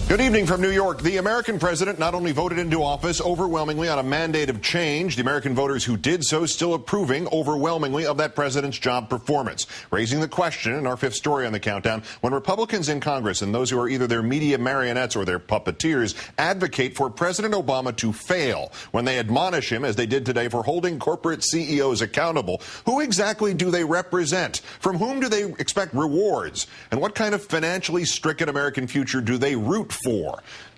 Good evening from New York. The American president not only voted into office overwhelmingly on a mandate of change, the American voters who did so still approving overwhelmingly of that president's job performance, raising the question in our fifth story on the countdown, when Republicans in Congress and those who are either their media marionettes or their puppeteers advocate for President Obama to fail when they admonish him, as they did today, for holding corporate CEOs accountable. Who exactly do they represent? From whom do they expect rewards? And what kind of financially stricken American future do they root for?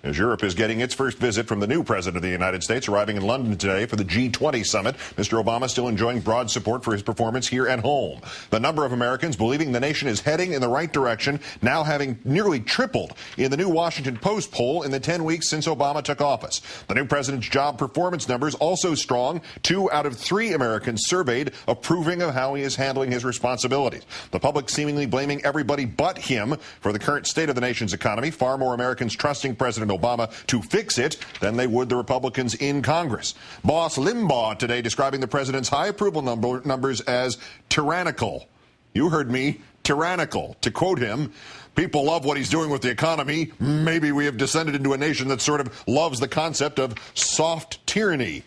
As Europe is getting its first visit from the new president of the United States, arriving in London today for the G20 summit, Mr. Obama still enjoying broad support for his performance here at home. The number of Americans believing the nation is heading in the right direction now having nearly tripled in the new Washington Post poll in the 10 weeks since Obama took office. The new president's job performance numbers also strong. 2 out of 3 Americans surveyed approving of how he is handling his responsibilities. The public seemingly blaming everybody but him for the current state of the nation's economy. Far more Americans trusting President Obama to fix it than they would the Republicans in Congress. Boss Limbaugh today describing the president's high approval numbers as tyrannical. You heard me, tyrannical. To quote him, people love what he's doing with the economy. Maybe we have descended into a nation that sort of loves the concept of soft tyranny.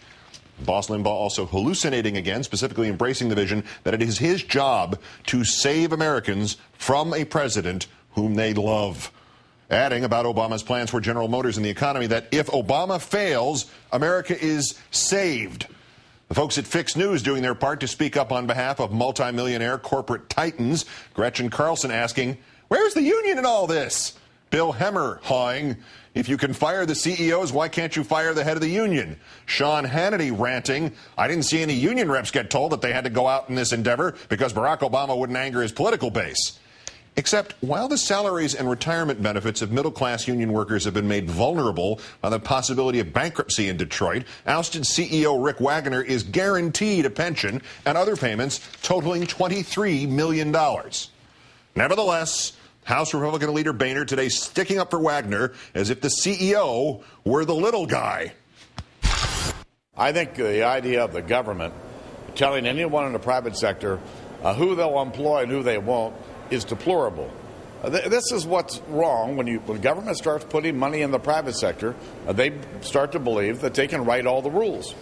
Boss Limbaugh also hallucinating again, specifically embracing the vision that it is his job to save Americans from a president whom they love. Adding about Obama's plans for General Motors and the economy that if Obama fails, America is saved. The folks at Fix News doing their part to speak up on behalf of multimillionaire corporate titans. Gretchen Carlson asking, where's the union in all this? Bill Hemmer hawing, if you can fire the CEOs, why can't you fire the head of the union? Sean Hannity ranting, I didn't see any union reps get told that they had to go out in this endeavor because Barack Obama wouldn't anger his political base. Except while the salaries and retirement benefits of middle-class union workers have been made vulnerable by the possibility of bankruptcy in Detroit, ousted CEO Rick Wagoner is guaranteed a pension and other payments totaling $23 million. Nevertheless, House Republican leader Boehner today sticking up for Wagner as if the CEO were the little guy. I think the idea of the government telling anyone in the private sector who they'll employ and who they won't is deplorable. This is what's wrong when government starts putting money in the private sector. They start to believe that they can write all the rules.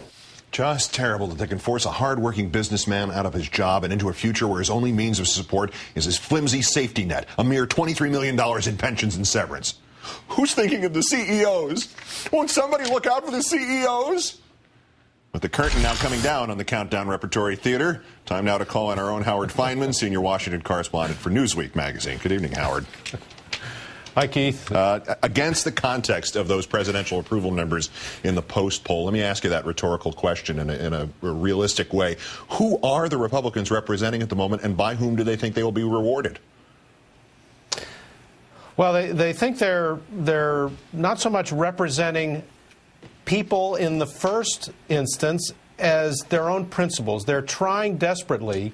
Just terrible that they can force a hard-working businessman out of his job and into a future where his only means of support is his flimsy safety net, a mere $23 million in pensions and severance. Who's thinking of the CEOs? Won't somebody look out for the CEOs? With the curtain now coming down on the Countdown Repertory Theater, time now to call on our own Howard Feynman, senior Washington correspondent for Newsweek magazine. Good evening, Howard. Hi, Keith. Against the context of those presidential approval numbers in the Post poll, let me ask you that rhetorical question in a realistic way. Who are the Republicans representing at the moment, and by whom do they think they will be rewarded? Well, they think they're not so much representing people in the first instance as their own principles. They're trying desperately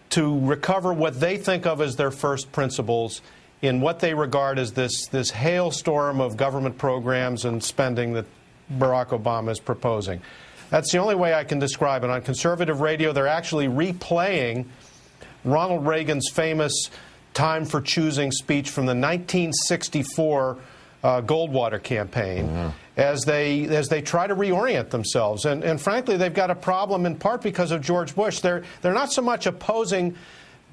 to recover what they think of as their first principles in what they regard as this hailstorm of government programs and spending that Barack Obama is proposing. That's the only way I can describe it. On conservative radio, they're actually replaying Ronald Reagan's famous Time for Choosing speech from the 1964 Goldwater campaign as they try to reorient themselves. And frankly, they've got a problem in part because of George Bush. They're not so much opposing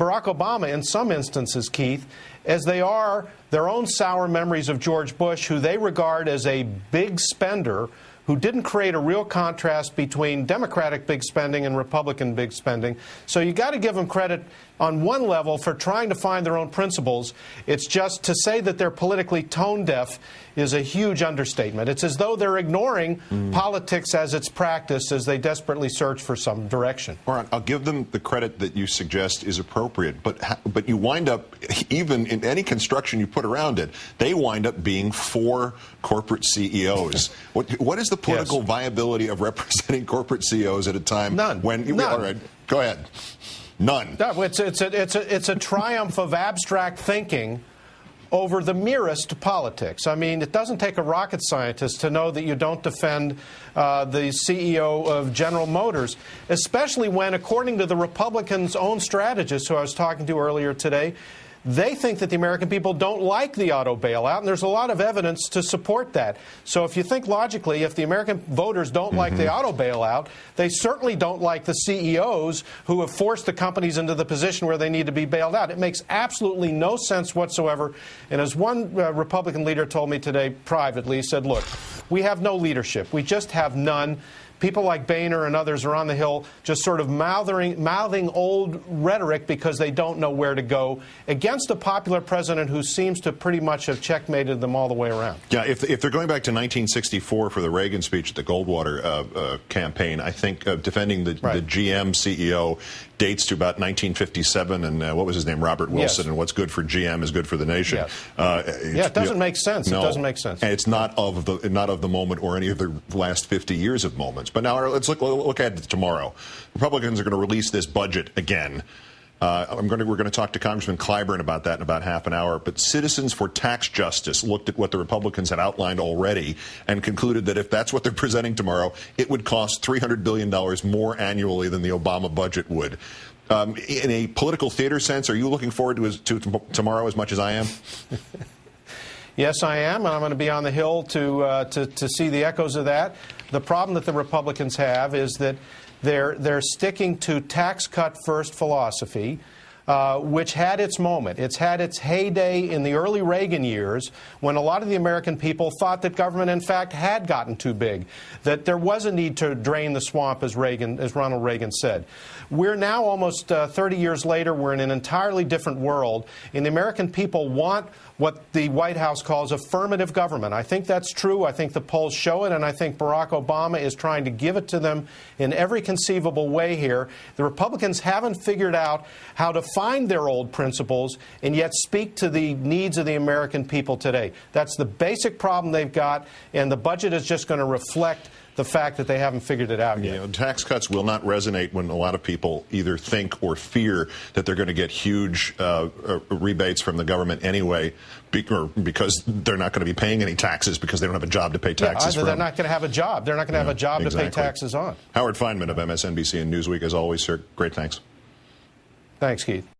Barack Obama in some instances, Keith, as they are their own sour memories of George Bush, who they regard as a big spender who didn't create a real contrast between Democratic big spending and Republican big spending. So you got to give them credit on one level for trying to find their own principles. It's just to say that they're politically tone deaf is a huge understatement. It's as though they're ignoring politics as it's practiced as they desperately search for some direction. All right, I'll give them the credit that you suggest is appropriate, but you wind up, even in any construction you put around it, they wind up being for corporate CEOs. What is the political viability of representing corporate CEOs at a time when... None. All right, go ahead. None. No, it's a triumph of abstract thinking over the merest politics. I mean, it doesn't take a rocket scientist to know that you don't defend the CEO of General Motors, especially when, according to the Republicans' own strategist who I was talking to earlier today, They think that the American people don't like the auto bailout, and there's a lot of evidence to support that. So if you think logically, if the American voters don't like the auto bailout, they certainly don't like the CEOs who have forced the companies into the position where they need to be bailed out. It makes absolutely no sense whatsoever. And as one Republican leader told me today privately, he said, look, we have no leadership. We just have none. People like Boehner and others are on the Hill just sort of mouthing old rhetoric because they don't know where to go against a popular president who seems to pretty much have checkmated them all the way around. Yeah, if they're going back to 1964 for the Reagan speech at the Goldwater campaign, I think defending the GM CEO dates to about 1957, and what was his name, Robert Wilson, and what's good for GM is good for the nation. It doesn't make sense. No, it doesn't make sense. And it's not of the moment or any of the last 50 years of moments. But now let's look at it tomorrow. Republicans are going to release this budget again. We're going to talk to Congressman Clyburn about that in about half an hour. But Citizens for Tax Justice looked at what the Republicans had outlined already and concluded that if that's what they're presenting tomorrow, it would cost $300 billion more annually than the Obama budget would. In a political theater sense, are you looking forward to tomorrow as much as I am? Yes, I am, and I'm going to be on the Hill to see the echoes of that. The problem that the Republicans have is that they're sticking to tax cut first philosophy, which had its moment. It's had its heyday in the early Reagan years when a lot of the American people thought that government, in fact, had gotten too big, that there was a need to drain the swamp, as Ronald Reagan said. We're now almost 30 years later. We're in an entirely different world, and the American people want what the White House calls affirmative government. I think that's true. I think the polls show it, and I think Barack Obama is trying to give it to them in every conceivable way here. The Republicans haven't figured out how to find their old principles and yet speak to the needs of the American people today. That's the basic problem they've got, and the budget is just going to reflect the fact that they haven't figured it out yet. You know, tax cuts will not resonate when a lot of people either think or fear that they're going to get huge rebates from the government anyway, because they're not going to be paying any taxes because they don't have a job to pay taxes from. They're not going to have a job. They're not going to have a job to pay taxes on. Howard Feynman of MSNBC and Newsweek, as always, sir. Great thanks. Thanks, Keith.